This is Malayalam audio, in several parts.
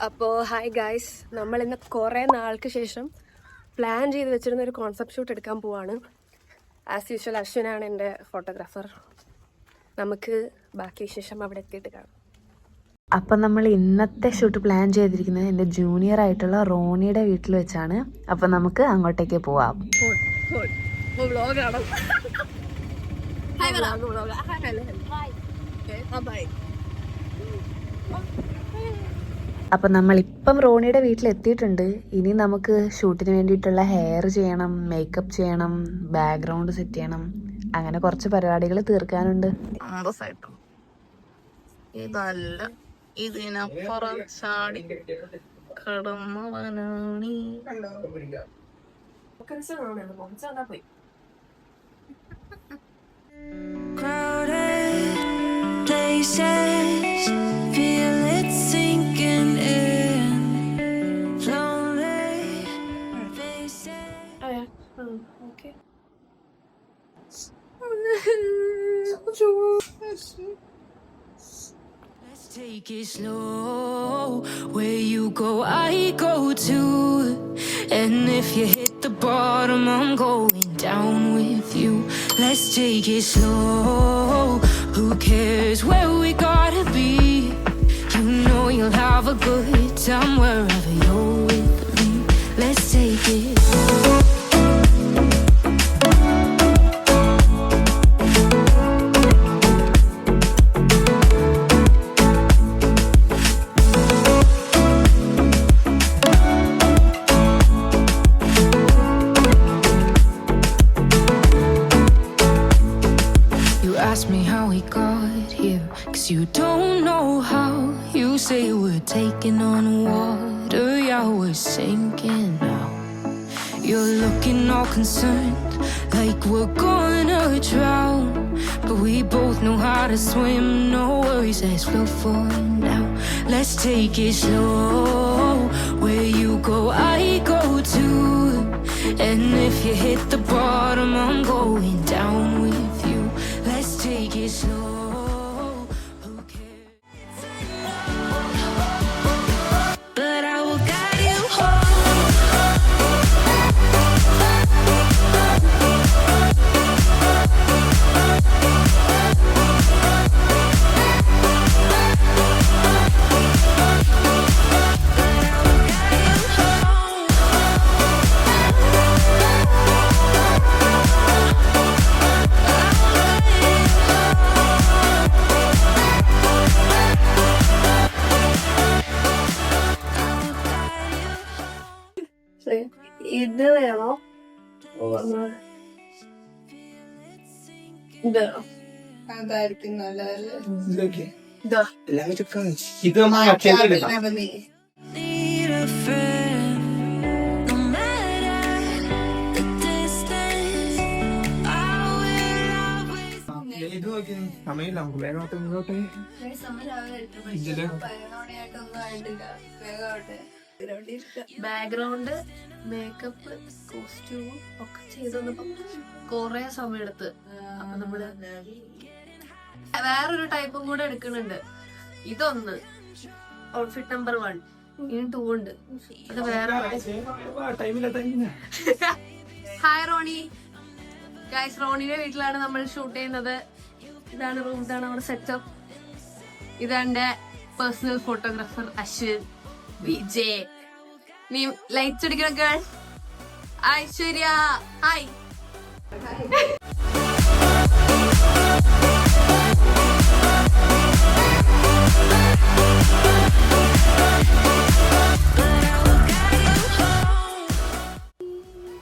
അപ്പോൾ ഹായ് ഗായ്സ്, നമ്മളിന്ന് കുറേ നാൾക്ക് ശേഷം പ്ലാൻ ചെയ്ത് വെച്ചിരുന്ന ഒരു കോൺസെപ്റ്റ് ഷൂട്ട് എടുക്കാൻ പോവാണ്. ആസ് യൂഷ്വൽ അശ്വിനാണ് എൻ്റെ ഫോട്ടോഗ്രാഫർ. നമുക്ക് ബാക്കി വിശേഷം അവിടെ എത്തിയിട്ട് കാണാം. അപ്പം നമ്മൾ ഇന്നത്തെ ഷൂട്ട് പ്ലാൻ ചെയ്തിരിക്കുന്നത് എൻ്റെ ജൂനിയർ ആയിട്ടുള്ള റോണിയുടെ വീട്ടിൽ വെച്ചാണ്. അപ്പം നമുക്ക് അങ്ങോട്ടേക്ക് പോവാം. അപ്പം നമ്മളിപ്പം റോണിയുടെ വീട്ടിലെത്തിയിട്ടുണ്ട്. ഇനി നമുക്ക് ഷൂട്ടിന് വേണ്ടിയിട്ടുള്ള ഹെയർ ചെയ്യണം, മേക്കപ്പ് ചെയ്യണം, ബാക്ക്ഗ്രൗണ്ട് സെറ്റ് ചെയ്യണം, അങ്ങനെ കുറച്ച് പരിപാടികൾ തീർക്കാനുണ്ട്. ഇതല്ല, ഇതിനപ്പുറം ചാടി കടന്നവനാണീ. Crowded places, feel it sinking in. Lonely faces. Oh yeah. Okay. Let's take it slow. Where you go, I go too. And if you hit the bottom, I'm going down with you. Let's take it slow. Who cares where we gotta be? You know you'll have a good time wherever you're with me. Let's take it slow. Ask me how we got here, 'cause you don't know how. You say we're taking on water, yeah, we're sinking now. You're looking all concerned, like we're gonna drown. But we both know how to swim, no worries, let's float for now. Let's take it slow. Where you go, I go too. And if you hit the bottom, I'm going down with you. Let's take it slow. Who cares? But I will guide you home. ഇത് വേണോ? ഇത് അതായിരിക്കും നല്ലതല്ലേ? Need a friend, no matter the distance. I will always. Background, makeup, കോസ്റ്റ്യൂമും ഒക്കെ ചെയ്ത് വന്നപ്പം കൊറേ സമയം എടുത്ത്. അപ്പൊ നമ്മള് വേറൊരു ടൈപ്പും കൂടെ എടുക്കുന്നുണ്ട്. ഇതൊന്ന് ഔട്ട്ഫിറ്റ് നമ്പർ 1, ഇനി 2 ഉണ്ട്. അത് വേറെ. ഹായ് റോണി ഗൈസ്, റോണിയുടെ വീട്ടിലാണ് നമ്മൾ ഷൂട്ട് ചെയ്യുന്നത്. ഇതാണ് റൂം, ഇതാണ് നമ്മുടെ സെറ്റപ്പ്. ഇതെന്റെ പേഴ്സണൽ ഫോട്ടോഗ്രാഫർ അശ്വിൻ വിജയ്. നീ ലൈറ്റ്സ് അടിക്കണം ഗേൾ. ഐശ്വര്യ ഹായ്.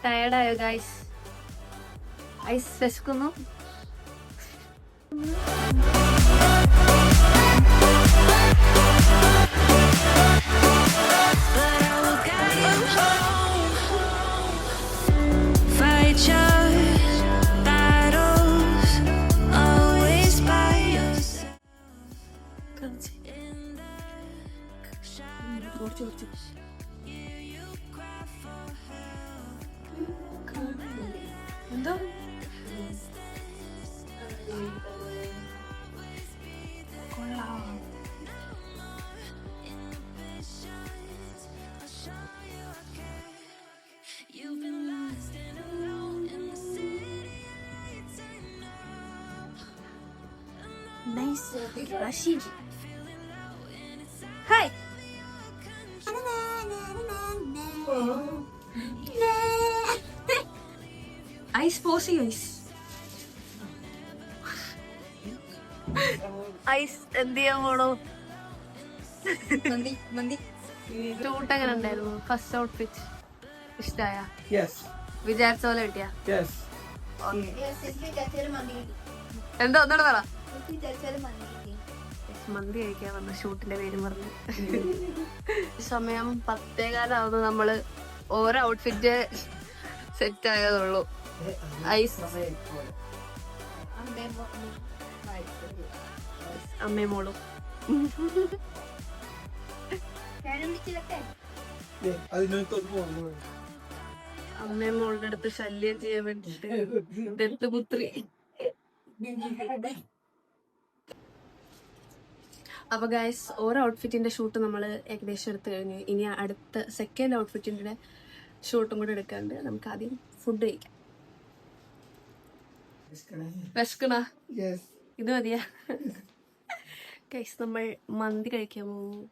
ടയർഡായോ ഗൈസ്? ഐസ് വിശക്കുന്നു. Fight your battles, always by your side. എന്താ കൊള്ളാം. Nice. Rashid. Hi. Ice posy ice. Ice എന്ത് ചെയ്യാൻ പോണോ? ഷൂട്ട് എങ്ങനെ ഉണ്ടായിരുന്നു? ഫസ്റ്റ് ഔട്ട്ഫിറ്റ് ഇഷ്ടായ? വിചാരിച്ച പോലെ കിട്ടിയ? എന്താ ഒന്നോട് പറ. മന്തി കഴിക്കാൻ വന്ന ഷൂട്ടിന്റെ പേര് പറഞ്ഞു. സമയം 10:15 നമ്മള് ഓരോ ഔട്ട്ഫിറ്റ് സെറ്റ് ആയതുള്ളൂ. ഐസ് അമ്മയും മോളും അമ്മയും മോളുടെ അടുത്ത് ശല്യം ചെയ്യാൻ വേണ്ടിട്ട് ദത്തുപുത്രി. അപ്പൊ ഗൈസ്, ഓരോ ഔട്ട്ഫിറ്റിന്റെ ഷൂട്ട് നമ്മൾ ഏകദേശം എടുത്തു കഴിഞ്ഞു. ഇനി അടുത്ത സെക്കൻഡ് ഔട്ട്ഫിറ്റിന്റെ ഷൂട്ടും കൂടെ എടുക്കാണ്ട് നമുക്ക് ആദ്യം ഫുഡ് കഴിക്കാം. വിശക്കണ? ഇത് മതിയാ? ഗൈസ്, നമ്മൾ മന്തി കഴിക്കാൻ പോകും.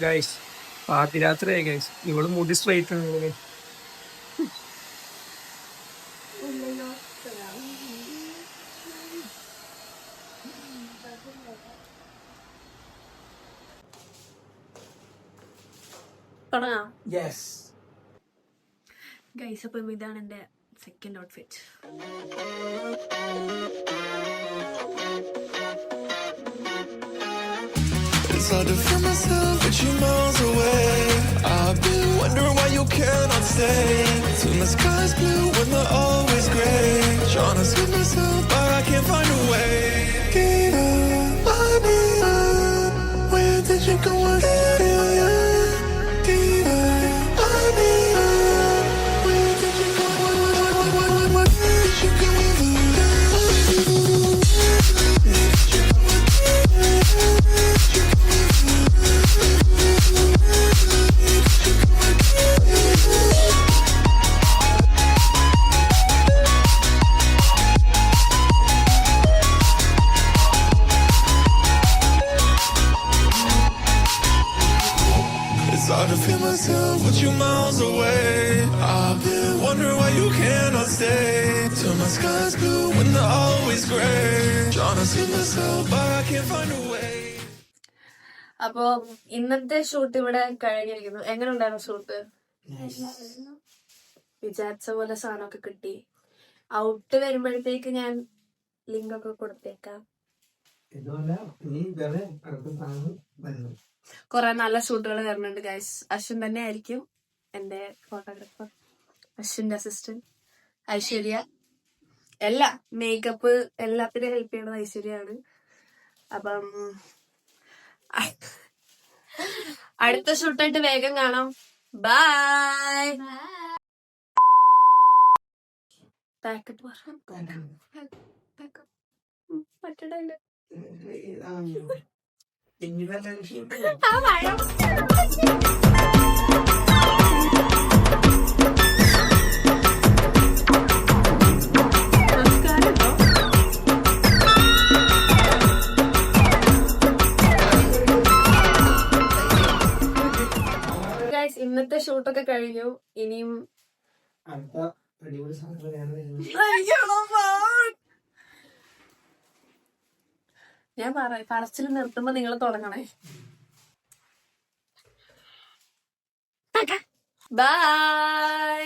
ഗൈസ്, പാതിരാത്രിയായി ഗൈസ്. ഇവള് മുടി സ്ട്രൈറ്റ് ആണ്. തുടങ്ങാം യെസ് ഗൈസ്. അപ്പം ഇതാണ് എൻ്റെ second outfit. It's hard to feel myself with you miles away. I've been wondering why you cannot stay. Till the sky's blue when they're always grey. Trying to save myself, but I can't find a way. Diva, Diva, where did you go? Diva, Diva, where did you go? Where did you go? It's hard to feel myself with you miles away. I've been wondering why you cannot stay. Till my sky's blue when they're always grey. Trying to see myself, but I can't find a way. അപ്പൊ ഇന്നത്തെ ഷൂട്ട് ഇവിടെ കഴിഞ്ഞിരിക്കുന്നു. എങ്ങനെ ഉണ്ടായിരുന്നു ഷൂട്ട്? വിചാരിച്ച പോലെ സാധനമൊക്കെ കിട്ടി. ഔട്ട് വരുമ്പോഴത്തേക്ക് ഞാൻ ലിങ്ക് ഒക്കെ കൊടുത്തേക്കാം. കുറെ നല്ല ഷൂട്ടുകൾ വരുന്നുണ്ട് ഗൈസ്. അശ്വിൻ തന്നെ ആയിരിക്കും എന്റെ ഫോട്ടോഗ്രാഫർ. അശ്വിന്റെ അസിസ്റ്റന്റ് ഐശ്വര്യ. എല്ലാ മേക്കപ്പ് എല്ലാത്തിനും ഹെൽപ്പ് ചെയ്യണത് ഐശ്വര്യാണ്. അപ്പം അടുത്ത ഷൂട്ടായിട്ട് വേഗം കാണാം. ബൈ. പാക്കപ്പ് പറ്റടല്ലേ? ഇന്നത്തെ ഷൂട്ടൊക്കെ കഴിഞ്ഞു. ഇനിയും ഞാൻ പറച്ചിൽ നിർത്തുമ്പോ നിങ്ങൾ തുടങ്ങണേ. ബൈ.